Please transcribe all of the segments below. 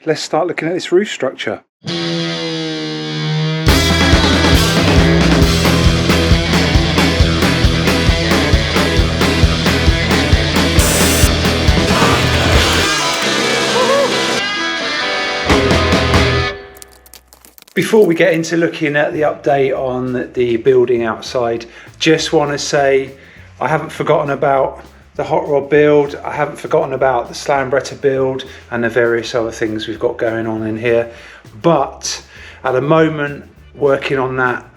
let's start looking at this roof structure. Before we get into looking at the update on the building outside, just want to say I haven't forgotten about the hot rod build, I haven't forgotten about the slambretta build and the various other things we've got going on in here. But at the moment, working on that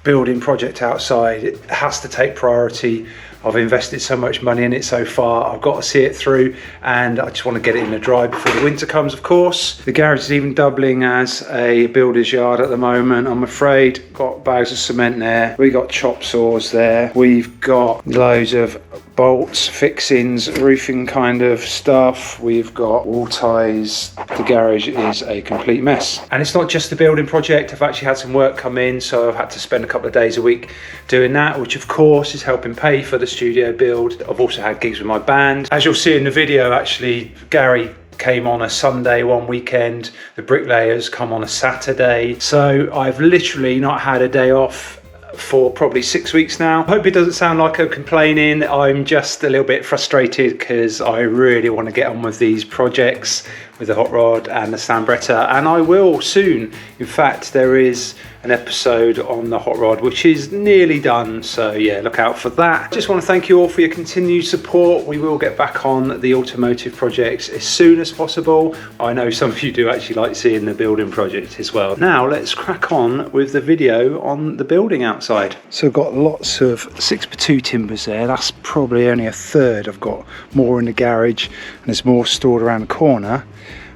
building project outside, it has to take priority. I've invested so much money in it so far, I've got to see it through, and I just want to get it in the dry before the winter comes, of course. The garage is even doubling as a builder's yard at the moment, I'm afraid. Got bags of cement there, we got chop saws there, we've got loads of bolts, fixings, roofing kind of stuff, we've got wall ties. The garage is a complete mess. And it's not just the building project, I've actually had some work come in, so I've had to spend a couple of days a week doing that, which of course is helping pay for the studio build. I've also had gigs with my band. As you'll see in the video, actually, Gary came on a Sunday one weekend, the bricklayers come on a Saturday, so I've literally not had a day off for probably 6 weeks now. I hope it doesn't sound like I'm complaining. I'm just a little bit frustrated because I really want to get on with these projects with the hot rod and the slambretta, and I will soon. In fact, there is an episode on the hot rod which is nearly done, so yeah, look out for that. Just want to thank you all for your continued support. We will get back on the automotive projects as soon as possible. I know some of you do actually like seeing the building project as well. Now let's crack on with the video on the building outside. So I've got lots of 6x2 timbers there. That's probably only a third. I've got more in the garage and there's more stored around the corner.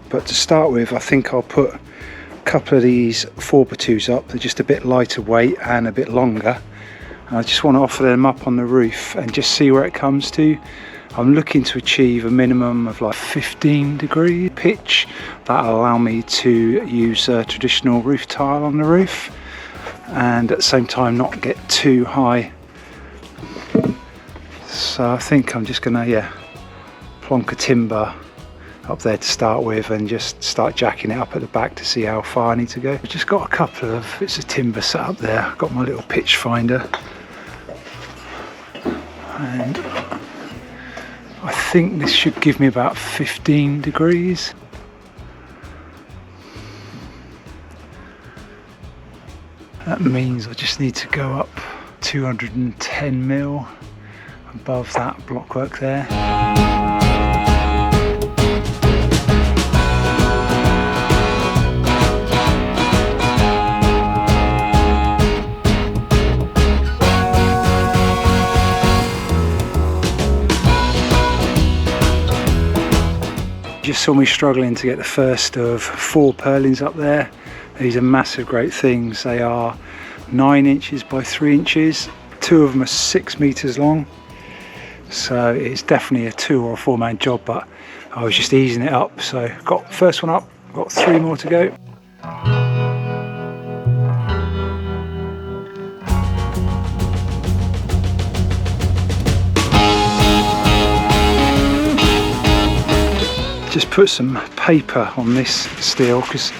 But to start with, I think I'll put a couple of these 4x2s up. They're just a bit lighter weight and a bit longer. And I just want to offer them up on the roof and just see where it comes to. I'm looking to achieve a minimum of like 15 degree pitch. That'll allow me to use a traditional roof tile on the roof and at the same time not get too high. So I think I'm just gonna plonk a timber up there to start with and just start jacking it up at the back to see how far I need to go. I've just got a couple of bits of timber set up there. I've got my little pitch finder and I think this should give me about 15 degrees. That means I just need to go up 210 mil above that blockwork there. Just saw me struggling to get the first of 4 purlins up there. These are massive, great things. They are 9 inches by 3 inches. 2 of them are 6 meters long. So it's definitely a 2 or a 4-man job, but I was just easing it up. So got first one up, got 3 more to go. Just put some paper on this steel because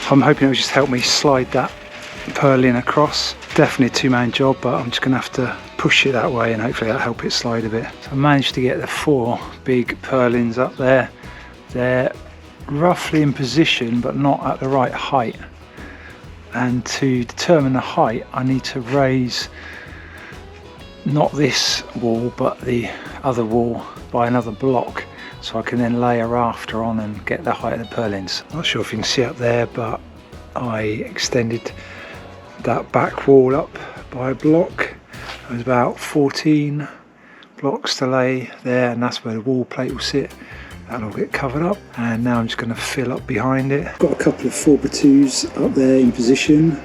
I'm hoping it'll just help me slide that purlin across. Definitely a 2-man job, but I'm just going to have to push it that way and hopefully that'll help it slide a bit. So I managed to get the 4 big purlins up there. They're roughly in position but not at the right height, and to determine the height I need to raise not this wall but the other wall by another block, so I can then lay a rafter on and get the height of the purlins. Not sure if you can see up there, but I extended that back wall up by a block. There's about 14 blocks to lay there, and that's where the wall plate will sit. That'll get covered up, and now I'm just going to fill up behind it. Got a couple of 4x2s up there in position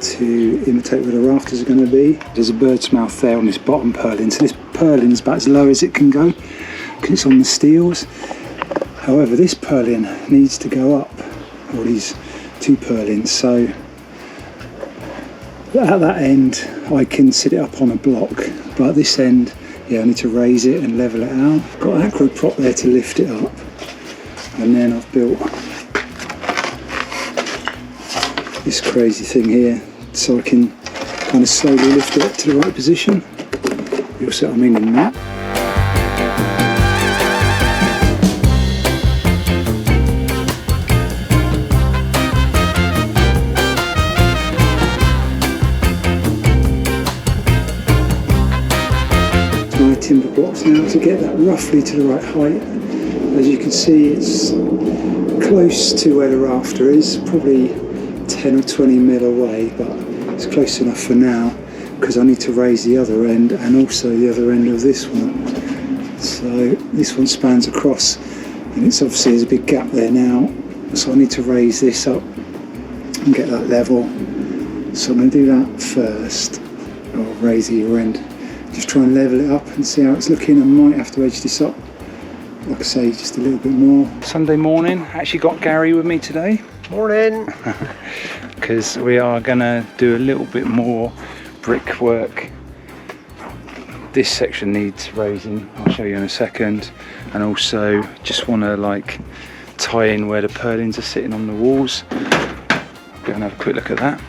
to imitate where the rafters are going to be. There's a bird's mouth there on this bottom purlin, so this purlin's about as low as it can go because it's on the steels. However, this purlin needs to go up, or these 2 purlins, so at that end I can sit it up on a block, but at this end, I need to raise it and level it out. Got an acro prop there to lift it up, and then I've built this crazy thing here so I can kind of slowly lift it to the right position. You'll see what I mean in that. My timber blocks now to get that roughly to the right height. As you can see, it's close to where the rafter is, probably 10 or 20 mil away, but it's close enough for now because I need to raise the other end and also the other end of this one. So this one spans across, and it's obviously there's a big gap there now, so I need to raise this up and get that level. So I'm going to do that first. I'll raise the other end, just try and level it up and see how it's looking. I might have to edge this up, like I say, just a little bit more. Sunday morning, actually got Gary with me today. Morning! Because we are going to do a little bit more brickwork. This section needs raising, I'll show you in a second, and also just want to like tie in where the purlins are sitting on the walls. Go and have a quick look at that.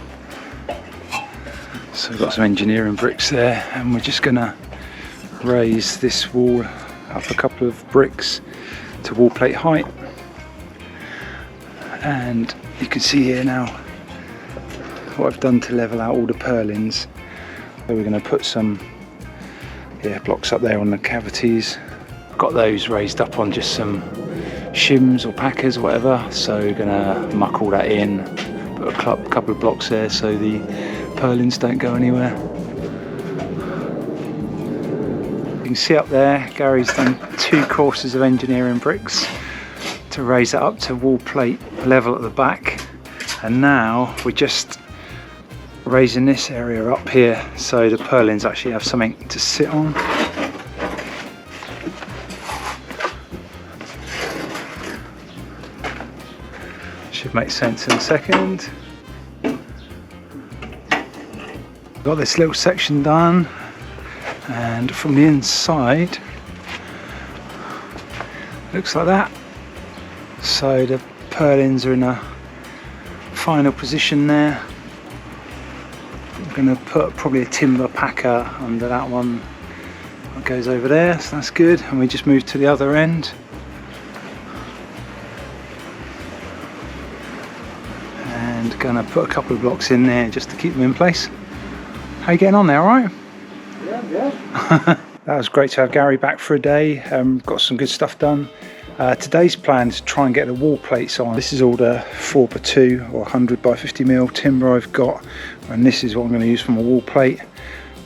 So we've got some engineering bricks there, and we're just going to raise this wall up a couple of bricks to wall plate height. And you can see here now what I've done to level out all the purlins. So we're going to put some blocks up there on the cavities. Got those raised up on just some shims or packers or whatever, so we're going to muck all that in, put a couple of blocks there so the purlins don't go anywhere. You can see up there Gary's done 2 courses of engineering bricks to raise that up to wall plate level at the back, and now we're just raising this area up here so the purlins actually have something to sit on. Should make sense in a second. Got this little section done, and from the inside looks like that. So the purlins are in a final position there. I'm going to put probably a timber packer under that one that goes over there, so that's good. And we just move to the other end. And going to put a couple of blocks in there just to keep them in place. How you getting on there, alright? Yeah, I'm good. That was great to have Gary back for a day. Got some good stuff done. Today's plan is to try and get the wall plates on. This is all the 4x2 or 100 by 50 mil timber I've got, and this is what I'm going to use for my wall plate.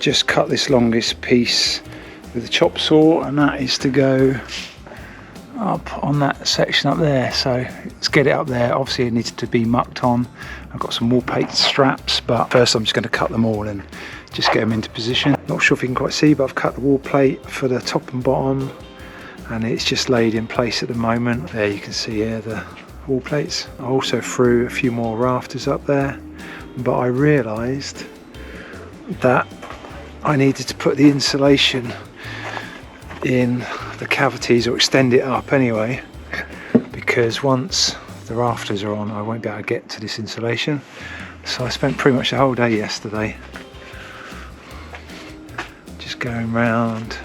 Just cut this longest piece with a chop saw, and that is to go up on that section up there. So let's get it up there. Obviously it needs to be mucked on. I've got some wall plate straps, but first I'm just going to cut them all and just get them into position. Not sure if you can quite see, but I've cut the wall plate for the top and bottom, and it's just laid in place at the moment. There you can see here the wall plates. I also threw a few more rafters up there, but I realised that I needed to put the insulation in the cavities, or extend it up anyway, because once the rafters are on I won't be able to get to this insulation. So I spent pretty much the whole day yesterday just going round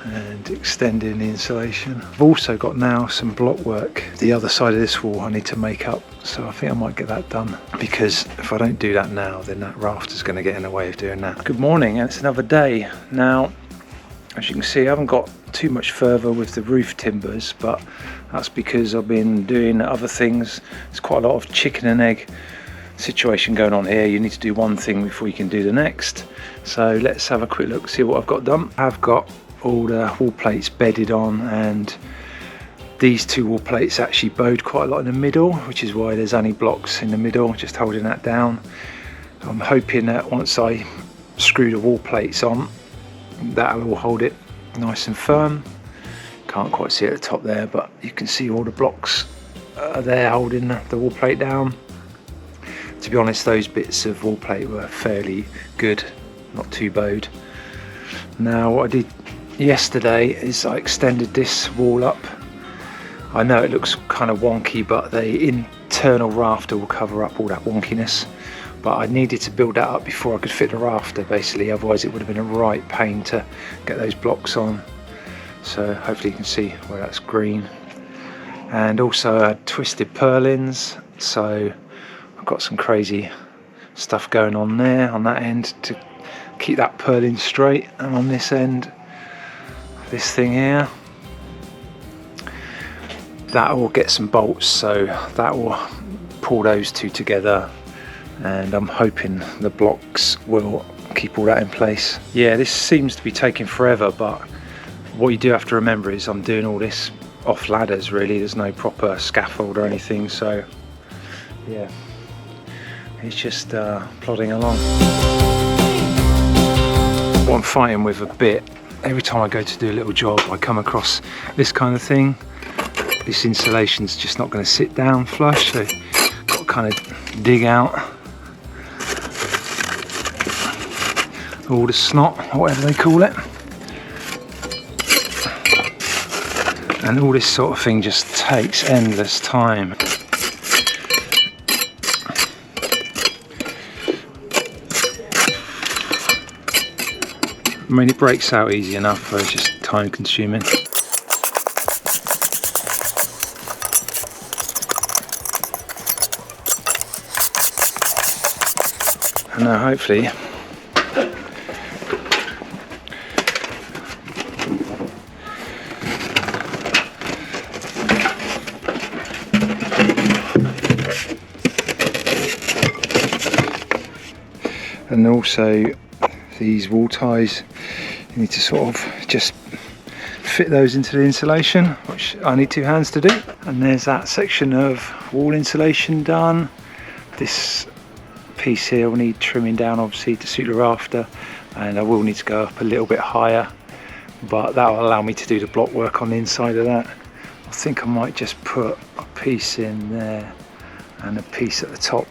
and extending the insulation. I've also got now some block work the other side of this wall I need to make up, so I think I might get that done, because if I don't do that now then that rafter's going to get in the way of doing that. Good morning, and it's another day. Now as you can see I haven't got too much further with the roof timbers, but that's because I've been doing other things. There's quite a lot of chicken and egg situation going on here. You need to do one thing before you can do the next. So let's have a quick look, see what I've got done. I've got all the wall plates bedded on, and these 2 wall plates actually bowed quite a lot in the middle, which is why there's only blocks in the middle just holding that down. I'm hoping that once I screw the wall plates on, that'll all hold it nice and firm. Can't quite see at the top there, but you can see all the blocks are there holding the wall plate down. To be honest, those bits of wall plate were fairly good, not too bowed. Now what I did yesterday is I extended this wall up. I know it looks kind of wonky, but they internal rafter will cover up all that wonkiness, but I needed to build that up before I could fit the rafter basically, otherwise it would have been a right pain to get those blocks on. So hopefully you can see where that's green. And also I had twisted purlins, so I've got some crazy stuff going on there on that end to keep that purlin straight, and on this end, this thing here, that will get some bolts, so that will pull those two together, and I'm hoping the blocks will keep all that in place. Yeah, this seems to be taking forever, but what you do have to remember is I'm doing all this off ladders really, there's no proper scaffold or anything, so yeah, it's just plodding along. What I'm fighting with a bit, every time I go to do a little job I come across this kind of thing. This insulation's just not going to sit down flush, so got to kind of dig out all the snot, or whatever they call it. And all this sort of thing just takes endless time. I mean, it breaks out easy enough, but it's just time consuming. And now hopefully and also these wall ties, you need to sort of just fit those into the insulation, which I need 2 hands to do. And there's that section of wall insulation done. This piece here will need trimming down obviously to suit the rafter, and I will need to go up a little bit higher, but that will allow me to do the block work on the inside of that. I think I might just put a piece in there and a piece at the top,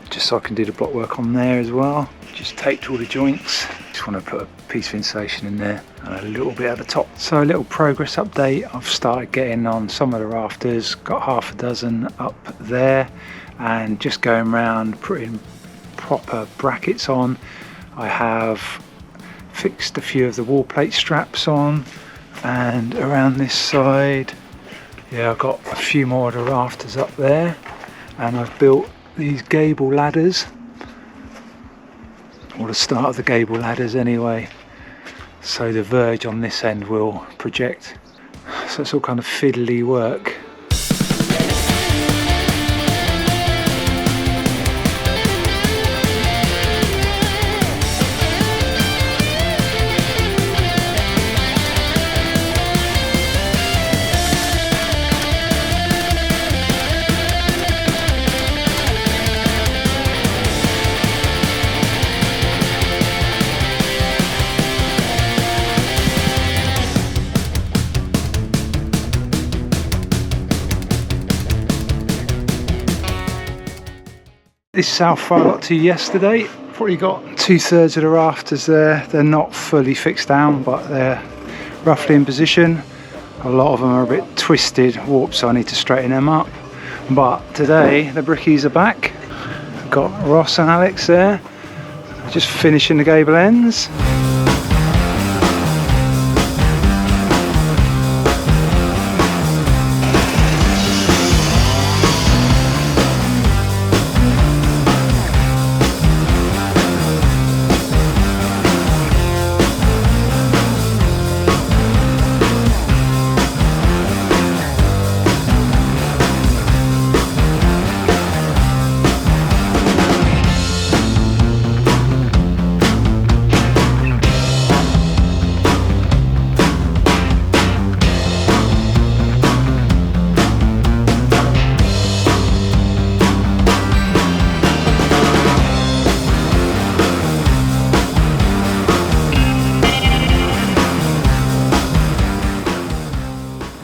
just so I can do the block work on there as well. Just taped all the joints. Just want to put a piece of insulation in there and a little bit at the top. So a little progress update. I've started getting on some of the rafters, got half a dozen up there, and just going around putting proper brackets on. I have fixed a few of the wall plate straps on, and around this side, yeah, I've got a few more of the rafters up there, and I've built these gable ladders, or the start of the gable ladders anyway, so the verge on this end will project. So it's all kind of fiddly work. This is how far I got to yesterday. Probably got 2/3 of the rafters there. They're not fully fixed down, but they're roughly in position. A lot of them are a bit twisted, warped, so I need to straighten them up. But today the brickies are back. I've got Ross and Alex there, just finishing the gable ends.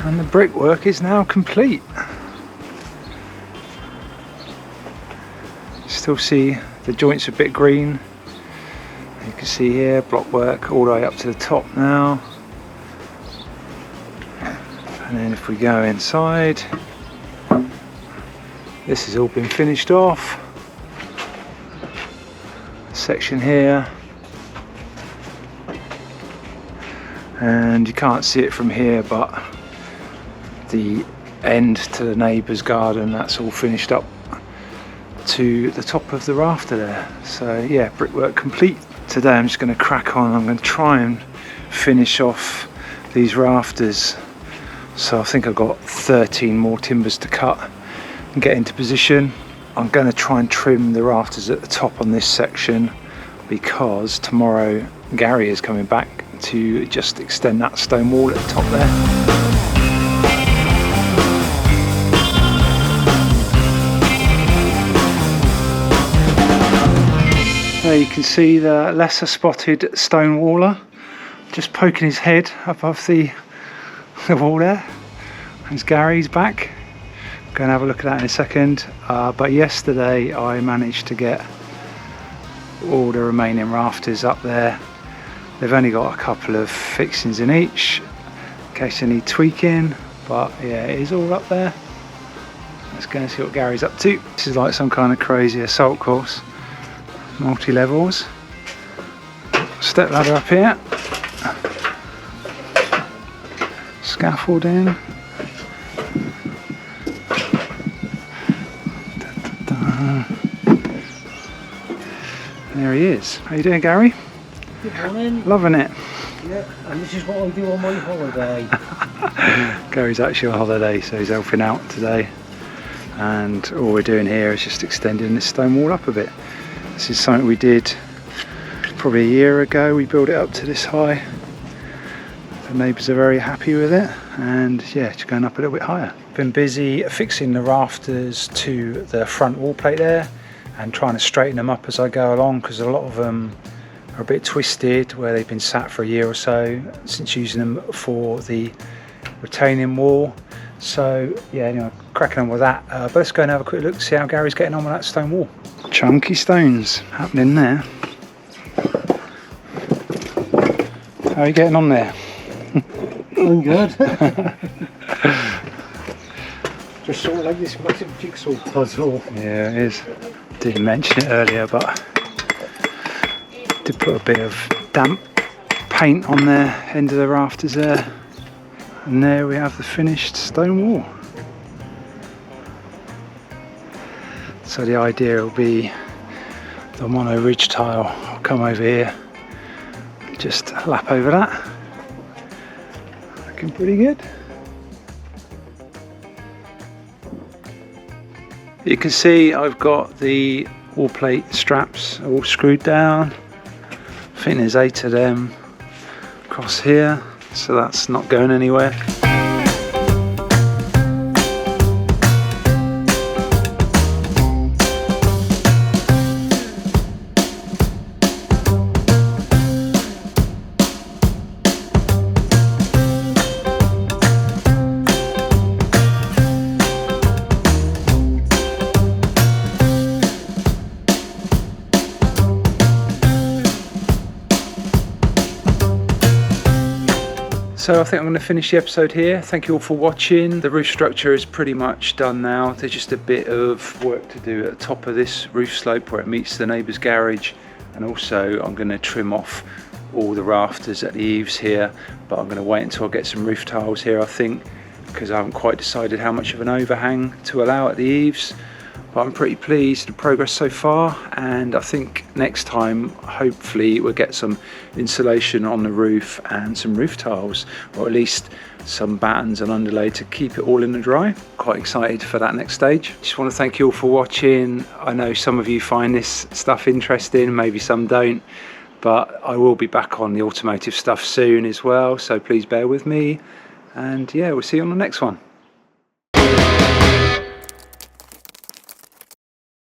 And the brickwork is now complete. Still see the joints are a bit green. You can see here block work all the way up to the top now. And then if we go inside, This has all been finished off. Section here, and you can't see it from here, but the end to the neighbour's garden, that's all finished up to the top of the rafter there. So yeah, brickwork complete. Today I'm just going to crack on. I'm going to try and finish off these rafters. So I think I've got 13 more timbers to cut and get into position. I'm going to try and trim the rafters at the top on this section, because tomorrow Gary is coming back to just extend that stone wall at the top there. There you can see the lesser spotted stone waller just poking his head above the wall there. There's Gary's back. Go and have a look at that in a second. But yesterday I managed to get all the remaining rafters up there. They've only got a couple of fixings in each in case they need tweaking, but yeah, it is all up there. Let's go and see what Gary's up to. This is like some kind of crazy assault course, multi-levels. Step ladder up here, scaffolding. There he is. How you doing, Gary? Good morning. Loving it. Yeah, and this is what I do on my holiday. Gary's actually on holiday, so he's helping out today. And all we're doing here is just extending this stone wall up a bit. This is something we did probably a year ago. We built it up to this high. The neighbours are very happy with it, and yeah, just going up a little bit higher. Been busy fixing the rafters to the front wall plate there and trying to straighten them up as I go along, because a lot of them are a bit twisted where they've been sat for a year or so since using them for the retaining wall. So yeah, anyway, cracking on with that. But let's go and have a quick look, see how Gary's getting on with that stone wall. Chunky stones happening there. How are you getting on there? I'm good. Just sort of like this massive jigsaw puzzle. Yeah, it is. Didn't mention it earlier, but did put a bit of damp paint on the end of the rafters there, and there we have the finished stone wall. So the idea will be the mono ridge tile will come over here, just lap over that. Looking pretty good. You can see I've got the wall plate straps all screwed down. I think there's 8 of them across here, so that's not going anywhere. So I think I'm going to finish the episode here. Thank you all for watching. The roof structure is pretty much done now. There's just a bit of work to do at the top of this roof slope where it meets the neighbour's garage, and also I'm going to trim off all the rafters at the eaves here, but I'm going to wait until I get some roof tiles here, I think, because I haven't quite decided how much of an overhang to allow at the eaves. But I'm pretty pleased with the progress so far, and I think next time hopefully we'll get some insulation on the roof and some roof tiles, or at least some battens and underlay to keep it all in the dry. Quite excited for that next stage. Just want to thank you all for watching. I know some of you find this stuff interesting, maybe some don't, but I will be back on the automotive stuff soon as well, so please bear with me, and yeah, we'll see you on the next one.